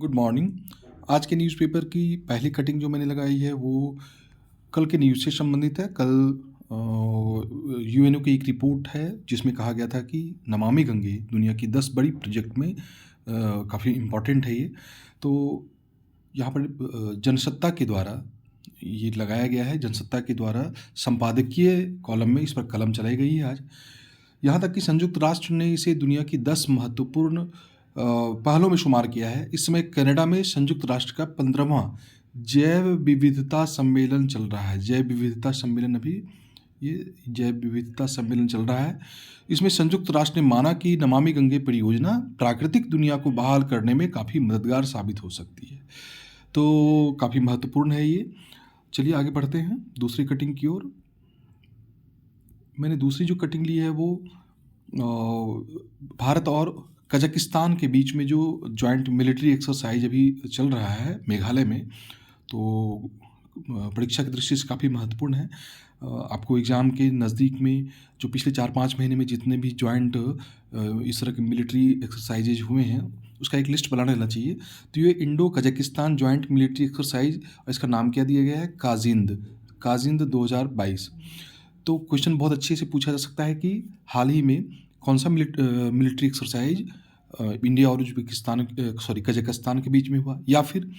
Good morning. आज के newspaper की पहली कटिंग जो मैंने लगाई है वो कल के न्यूज़ से संबंधित है। कल यूएनओ की एक रिपोर्ट है जिसमें कहा गया था कि नमामि गंगे दुनिया की 10 बड़ी प्रोजेक्ट में काफ़ी इम्पोर्टेंट है ये। तो यहाँ पर जनसत्ता के द्वारा ये लगाया गया है। जनसत्ता के द्वारा संपादकीय कॉलम में इस पर कलम चलाई गई है आज। यहाँ तक कि संयुक्त राष्ट्र ने इसे दुनिया की 10 महत्वपूर्ण पहलों में शुमार किया है। इस समय कनाडा में संयुक्त राष्ट्र का 15वां जैव विविधता सम्मेलन चल रहा है। जैव विविधता सम्मेलन ये जैव विविधता सम्मेलन चल रहा है। इसमें संयुक्त राष्ट्र ने माना कि नमामि गंगे परियोजना प्राकृतिक दुनिया को बहाल करने में काफ़ी मददगार साबित हो सकती है। तो काफ़ी महत्वपूर्ण है ये। चलिए आगे बढ़ते हैं दूसरी कटिंग की ओर। मैंने दूसरी जो कटिंग ली है वो भारत और कजाकिस्तान के बीच में जो जॉइंट मिलिट्री एक्सरसाइज अभी चल रहा है मेघालय में, तो परीक्षा की दृष्टि से काफ़ी महत्वपूर्ण है। आपको एग्ज़ाम के नज़दीक में जो पिछले 4-5 महीने में जितने भी जॉइंट इस तरह के मिलिट्री एक्सरसाइजेज हुए हैं उसका एक लिस्ट बना लेना चाहिए। तो ये Indo Kazakhstan joint military exercise, इसका नाम क्या दिया गया है? काजिंद 2022। तो क्वेश्चन बहुत अच्छे से पूछा जा सकता है कि हाल ही में कौन सा मिलिट्री एक्सरसाइज इंडिया और कजाकिस्तान के बीच में हुआ, या फिर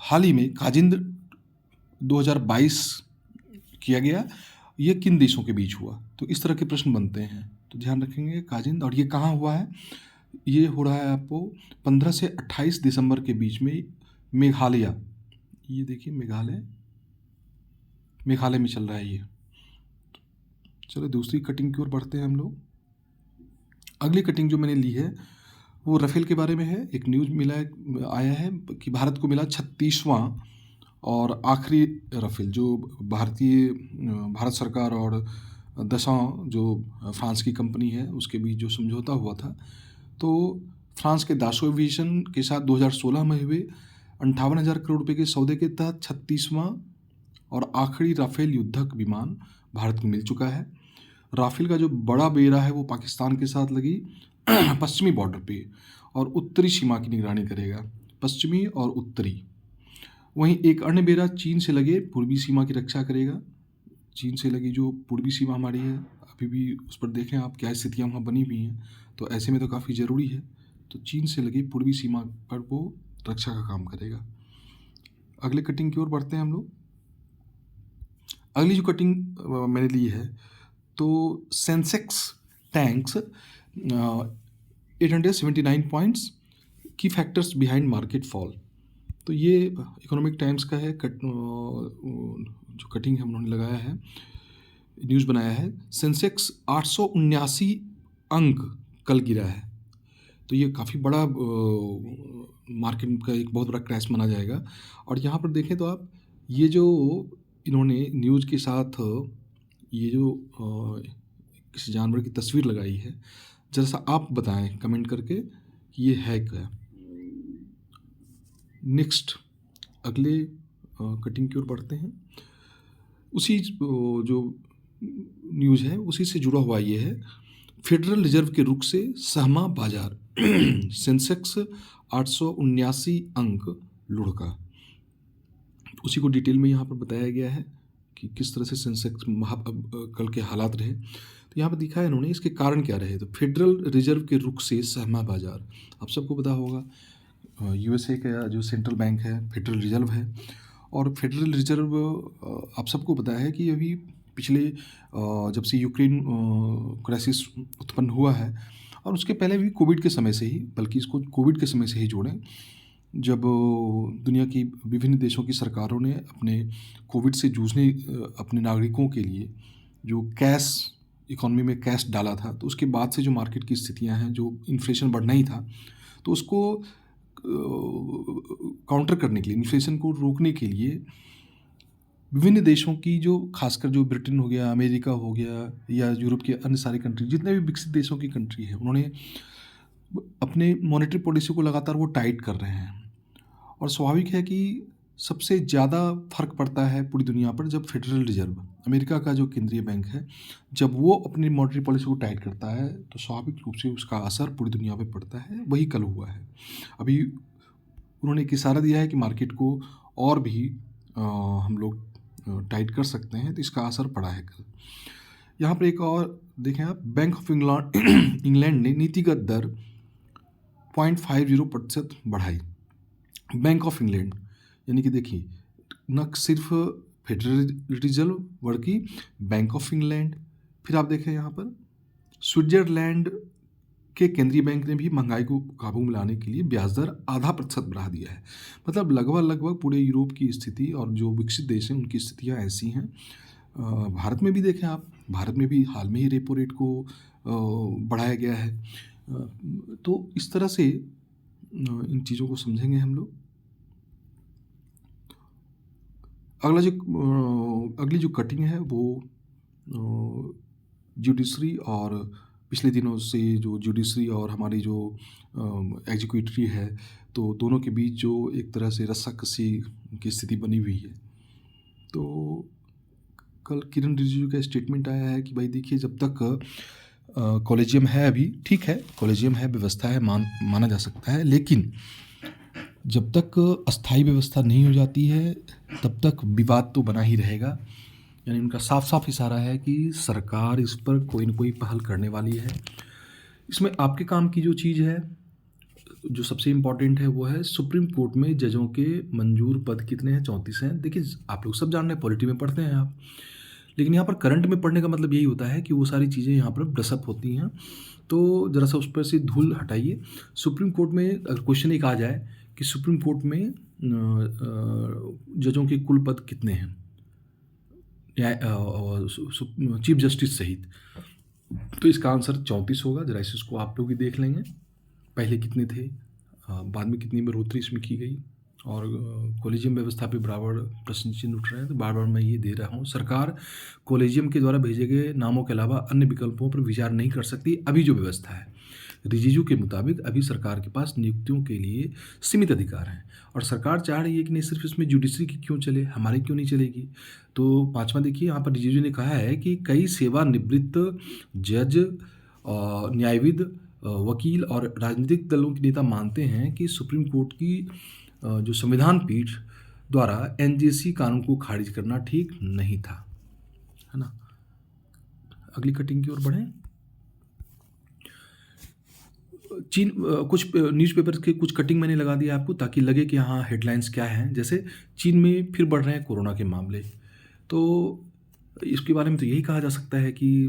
हाल ही में काजिंद 2022 किया गया, ये किन देशों के बीच हुआ। तो इस तरह के प्रश्न बनते हैं, तो ध्यान रखेंगे काजिंद। और ये कहाँ हुआ है? ये हो रहा है आपको 15 से 28 दिसंबर के बीच में मेघालय। ये देखिए मेघालय में चल रहा है ये। चलो दूसरी कटिंग की ओर बढ़ते हैं हम लोग। अगली कटिंग जो मैंने ली है वो राफेल के बारे में है। एक न्यूज़ आया है कि भारत को मिला 36वां और आखिरी राफेल, जो भारत सरकार और दसां जो फ्रांस की कंपनी है उसके बीच जो समझौता हुआ था। तो फ्रांस के दाशो एविएशन के साथ 2016 में हुए 58,000 करोड़ रुपये के सौदे के तहत 36वां और आखिरी राफेल युद्धक विमान भारत को मिल चुका है। राफेल का जो बड़ा बेड़ा है वो पाकिस्तान के साथ लगी पश्चिमी बॉर्डर पे और उत्तरी सीमा की निगरानी करेगा, पश्चिमी और उत्तरी। वहीं एक अन्य बेड़ा चीन से लगे पूर्वी सीमा की रक्षा करेगा। चीन से लगी जो पूर्वी सीमा हमारी है, अभी भी उस पर देखें आप क्या स्थितियाँ वहाँ बनी हुई हैं, तो ऐसे में तो काफ़ी ज़रूरी है। तो चीन से लगी पूर्वी सीमा पर वो रक्षा का काम करेगा। अगले कटिंग की ओर बढ़ते हैं हम लोग। अगली जो कटिंग मैंने ली है तो सेंसेक्स टैंक्स 879 पॉइंट्स, की फैक्टर्स बिहाइंड मार्केट फॉल। तो ये इकोनॉमिक टाइम्स का है जो कटिंग हम उन्होंने लगाया है, न्यूज़ बनाया है। सेंसेक्स 879 अंक कल गिरा है, तो ये काफ़ी बड़ा मार्केट का एक बहुत बड़ा क्रैश माना जाएगा। और यहाँ पर देखें तो आप ये जो इन्होंने न्यूज़ के साथ ये जो किसी जानवर की तस्वीर लगाई है, जरा सा आप बताएं कमेंट करके कि ये है क्या। नेक्स्ट अगले कटिंग की ओर बढ़ते हैं। उसी जो न्यूज़ है उसी से जुड़ा हुआ ये है, फेडरल रिजर्व के रुख से सहमा बाजार सेंसेक्स 879 अंक लुढ़का। उसी को डिटेल में यहाँ पर बताया गया है कि किस तरह से सेंसेक्स कल के हालात रहे। तो यहाँ पर दिखा है इन्होंने, इसके कारण क्या रहे। तो फेडरल रिजर्व के रुख से सहमा बाजार, आप सबको पता होगा यूएसए का जो सेंट्रल बैंक है फेडरल रिजर्व है। और फेडरल रिजर्व आप सबको पता है कि अभी पिछले जब से यूक्रेन क्राइसिस उत्पन्न हुआ है, और उसके पहले भी कोविड के समय से ही, बल्कि इसको कोविड के समय से ही जोड़ें, जब दुनिया की विभिन्न देशों की सरकारों ने अपने कोविड से जूझने अपने नागरिकों के लिए जो कैश इकोनॉमी में कैश डाला था, तो उसके बाद से जो मार्केट की स्थितियां हैं, जो इन्फ्लेशन बढ़ना ही था, तो उसको काउंटर करने के लिए, इन्फ्लेशन को रोकने के लिए विभिन्न देशों की, जो खासकर जो ब्रिटेन हो गया, अमेरिका हो गया, या यूरोप के अन्य सारी कंट्री, जितने भी विकसित देशों की कंट्री है, उन्होंने अपने मॉनेटरी पॉलिसी को लगातार वो टाइट कर रहे हैं। और स्वाभाविक है कि सबसे ज़्यादा फ़र्क पड़ता है पूरी दुनिया पर जब फेडरल रिजर्व, अमेरिका का जो केंद्रीय बैंक है, जब वो अपनी मॉनेटरी पॉलिसी को टाइट करता है, तो स्वाभाविक रूप से उसका असर पूरी दुनिया पे पड़ता है। वही कल हुआ है। अभी उन्होंने एक इशारा दिया है कि मार्केट को और भी हम लोग टाइट कर सकते हैं, तो इसका असर पड़ा है कल। यहाँ पर एक और देखें आप, बैंक ऑफ इंग्लैंड ने नीतिगत दर 0.50% बढ़ाई। बैंक ऑफ इंग्लैंड यानी कि देखिए, न सिर्फ फेडरल रिजर्व बल्कि बैंक ऑफ इंग्लैंड। फिर आप देखें यहाँ पर स्विट्जरलैंड के केंद्रीय बैंक ने भी महंगाई को काबू में लाने के लिए ब्याज दर 0.5% बढ़ा दिया है। मतलब लगभग पूरे यूरोप की स्थिति और जो विकसित देश हैं उनकी स्थितियाँ ऐसी हैं। भारत में भी देखें आप, भारत में भी हाल में ही रेपो रेट को बढ़ाया गया है। तो इस तरह से इन चीज़ों को समझेंगे हम लोग। अगली जो कटिंग है वो जुडिशरी और पिछले दिनों से जो जुडिशरी और हमारी जो एग्जीक्यूटिव है, तो दोनों के बीच जो एक तरह से रस्साकसी की स्थिति बनी हुई है। तो कल किरण रिजिजू का स्टेटमेंट आया है कि भाई देखिए, जब तक कॉलेजियम है, अभी ठीक है, कॉलेजियम है, व्यवस्था है, माना जा सकता है, लेकिन जब तक अस्थायी व्यवस्था नहीं हो जाती है तब तक विवाद तो बना ही रहेगा। यानी उनका साफ साफ इशारा है कि सरकार इस पर कोई न कोई पहल करने वाली है। इसमें आपके काम की जो चीज़ है, जो सबसे इम्पॉर्टेंट है, वो है सुप्रीम कोर्ट में जजों के मंजूर पद कितने हैं? 34 हैं। देखिए, आप लोग सब जान रहे हैं, पॉलिटी में पढ़ते हैं आप, लेकिन यहाँ पर करंट में पढ़ने का मतलब यही होता है कि वो सारी चीज़ें यहाँ पर ब्रसअप होती हैं। तो ज़रा सा उस पर से धूल हटाइए। सुप्रीम कोर्ट में अगर क्वेश्चन एक आ जाए कि सुप्रीम कोर्ट में जजों के कुल पद कितने हैं, चीफ जस्टिस सहित, तो इसका आंसर 34 होगा। जरा इसको आप लोग भी देख लेंगे, पहले कितने थे, बाद में कितनी बढ़ोतरी इसमें की गई, और कॉलेजियम व्यवस्था पे बराबर प्रश्न चिन्ह उठ रहे हैं। तो बार बार मैं ये दे रहा हूँ, सरकार कॉलेजियम के द्वारा भेजे गए नामों के अलावा अन्य विकल्पों पर विचार नहीं कर सकती। अभी जो व्यवस्था है, रिजिजू के मुताबिक अभी सरकार के पास नियुक्तियों के लिए सीमित अधिकार हैं, और सरकार चाह रही है कि नहीं सिर्फ इसमें जुडिशरी की क्यों चले, हमारी क्यों नहीं चलेगी। तो पाँचवा देखिए, यहाँ पर रिजिजू ने कहा है कि कई सेवानिवृत्त जज, न्यायविद, वकील और राजनीतिक दलों के नेता मानते हैं कि सुप्रीम कोर्ट की जो संविधान पीठ द्वारा एनजेसी कानून को खारिज करना ठीक नहीं था, है ना। अगली कटिंग की ओर बढ़ें। चीन, कुछ न्यूज़पेपर के कुछ कटिंग मैंने लगा दिया आपको ताकि लगे कि हाँ हेडलाइंस क्या हैं। जैसे चीन में फिर बढ़ रहे हैं कोरोना के मामले, तो इसके बारे में तो यही कहा जा सकता है कि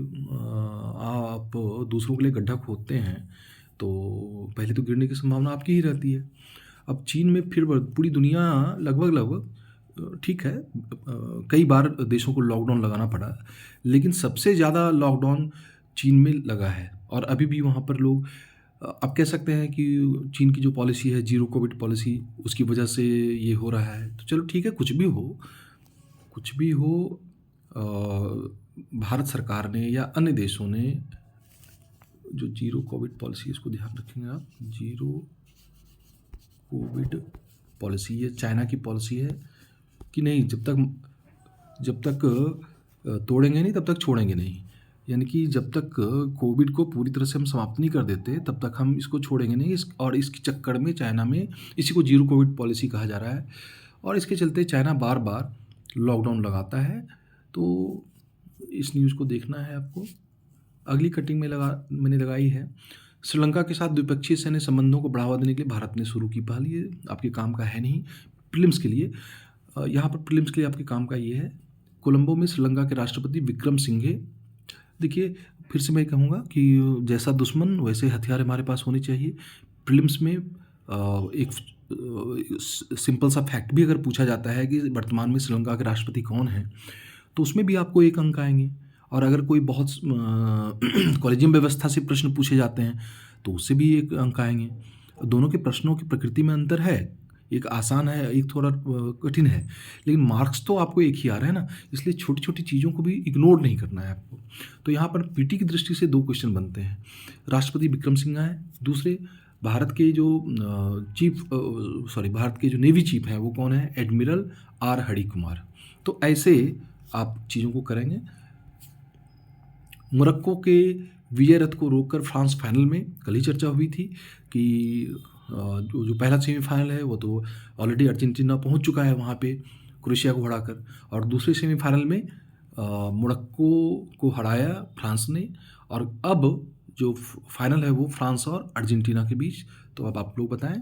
आप दूसरों के लिए गड्ढा खोदते हैं तो पहले तो गिरने की संभावना आपकी ही रहती है। अब चीन में फिर पूरी दुनिया लगभग ठीक है, कई बार देशों को लॉकडाउन लगाना पड़ा, लेकिन सबसे ज़्यादा लॉकडाउन चीन में लगा है, और अभी भी वहाँ पर लोग, आप कह सकते हैं कि चीन की जो पॉलिसी है, जीरो कोविड पॉलिसी, उसकी वजह से ये हो रहा है। तो चलो ठीक है, कुछ भी हो, भारत सरकार ने या अन्य देशों ने जो जीरो कोविड पॉलिसी, इसको ध्यान रखेंगे आप, जीरो कोविड पॉलिसी, ये चाइना की पॉलिसी है कि नहीं, जब तक तोड़ेंगे नहीं तब तक छोड़ेंगे नहीं। यानी कि जब तक कोविड को पूरी तरह से हम समाप्त नहीं कर देते तब तक हम इसको छोड़ेंगे नहीं। और इसके चक्कर में चाइना में इसी को जीरो कोविड पॉलिसी कहा जा रहा है, और इसके चलते चाइना बार बार लॉकडाउन लगाता है। तो इस न्यूज़ को देखना है आपको। अगली कटिंग में मैंने लगाई है, श्रीलंका के साथ द्विपक्षीय सैन्य संबंधों को बढ़ावा देने के लिए भारत ने शुरू की पहल। ये आपके काम का है नहीं, प्रीलिम्स के लिए, यहाँ पर प्रीलिम्स के लिए आपके काम का ये है। कोलंबो में श्रीलंका के राष्ट्रपति विक्रमसिंघे, देखिए फिर से मैं कहूँगा कि जैसा दुश्मन वैसे हथियार हमारे पास होने चाहिए। प्रीलिम्स में एक सिंपल सा फैक्ट भी अगर पूछा जाता है कि वर्तमान में श्रीलंका के राष्ट्रपति कौन हैं, तो उसमें भी आपको 1 अंक आएंगे। और अगर कोई बहुत कॉलेजियम व्यवस्था से प्रश्न पूछे जाते हैं तो उससे भी 1 अंक आएंगे। दोनों के प्रश्नों की प्रकृति में अंतर है, एक आसान है, एक थोड़ा कठिन है, लेकिन मार्क्स तो आपको एक ही आ रहा है ना, इसलिए छोटी छोटी चीज़ों को भी इग्नोर नहीं करना है आपको। तो यहाँ पर पीटी की दृष्टि से 2 क्वेश्चन बनते हैं। राष्ट्रपति विक्रमसिंघे हैं, दूसरे भारत के जो भारत के जो नेवी चीफ हैं वो कौन है? Admiral R Hari Kumar. तो ऐसे आप चीज़ों को करेंगे। मोरक्को के विजय रथ को रोककर फ्रांस फाइनल में, कल ही चर्चा हुई थी कि जो पहला सेमीफाइनल है वो तो ऑलरेडी अर्जेंटीना पहुंच चुका है वहाँ पे क्रोएशिया को हराकर, और दूसरे सेमीफाइनल में मोरक्को को हराया फ्रांस ने, और अब जो फाइनल है वो फ्रांस और अर्जेंटीना के बीच। तो अब आप लोग बताएं।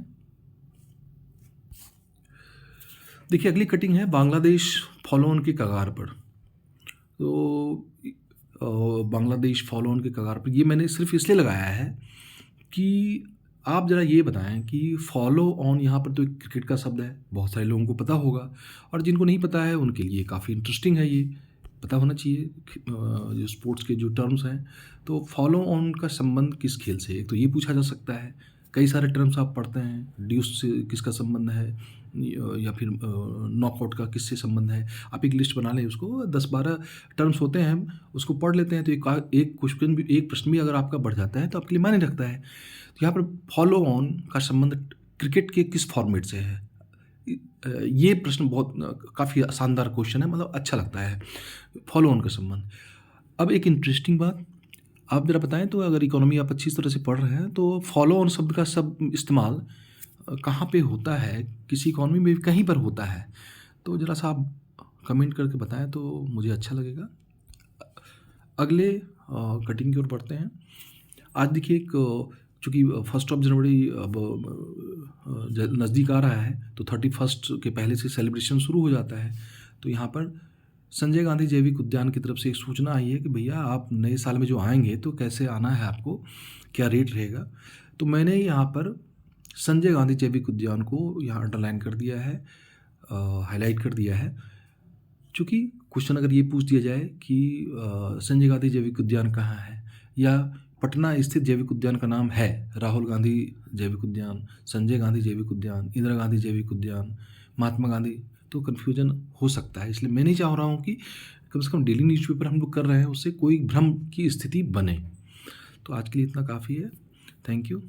देखिए अगली कटिंग है बांग्लादेश फॉलो ऑन के कगार पर। तो बांग्लादेश फॉलो ऑन के कगार पर, ये मैंने सिर्फ इसलिए लगाया है कि आप ज़रा ये बताएं कि फॉलो ऑन यहाँ पर तो एक क्रिकेट का शब्द है, बहुत सारे लोगों को पता होगा, और जिनको नहीं पता है उनके लिए काफ़ी इंटरेस्टिंग है, ये पता होना चाहिए जो स्पोर्ट्स के जो टर्म्स हैं। तो फॉलो ऑन का संबंध किस खेल से, एक तो ये पूछा जा सकता है। कई सारे टर्म्स आप पढ़ते हैं, ड्यूस से किसका संबंध है, या फिर नॉकआउट का किससे संबंध है। आप एक लिस्ट बना लें, उसको 10-12 टर्म्स होते हैं, हम उसको पढ़ लेते हैं, तो एक क्वेश्चन भी, एक प्रश्न भी अगर आपका बढ़ जाता है तो आपके लिए मायने रखता है। तो यहाँ पर फॉलो ऑन का संबंध क्रिकेट के किस फॉर्मेट से है, ये प्रश्न बहुत काफ़ी शानदार क्वेश्चन है, मतलब अच्छा लगता है फॉलो ऑन का संबंध। अब एक इंटरेस्टिंग बात आप ज़रा बताएं, तो अगर इकोनॉमी आप अच्छी तरह से पढ़ रहे हैं तो फॉलो ऑन शब्द का इस्तेमाल कहाँ पे होता है, किसी इकोनॉमी में भी कहीं पर होता है, तो ज़रा सा आप कमेंट करके बताएं तो मुझे अच्छा लगेगा। अगले कटिंग की ओर बढ़ते हैं। आज देखिए चूँकि 1 जनवरी अब नज़दीक आ रहा है, तो 31 के पहले से सेलिब्रेशन शुरू हो जाता है। तो यहाँ पर संजय गांधी जैविक उद्यान की तरफ से एक सूचना आई है कि भैया आप नए साल में जो आएंगे तो कैसे आना है, आपको क्या रेट रहेगा। तो मैंने यहाँ पर संजय गांधी जैविक उद्यान को यहाँ अंडरलाइन कर दिया है, हाईलाइट कर दिया है। चूँकि क्वेश्चन अगर ये पूछ दिया जाए कि संजय गांधी जैविक उद्यान कहाँ है, या पटना स्थित जैविक उद्यान का नाम है राहुल गांधी जैविक उद्यान, संजय गांधी जैविक उद्यान, इंदिरा गांधी जैविक उद्यान, महात्मा गांधी, तो कन्फ्यूजन हो सकता है। इसलिए मैं नहीं चाह रहा हूँ कि कम से कम डेली न्यूज़पेपर हम लोग कर रहे हैं उससे कोई भ्रम की स्थिति बने। तो आज के लिए इतना काफ़ी है। Thank you.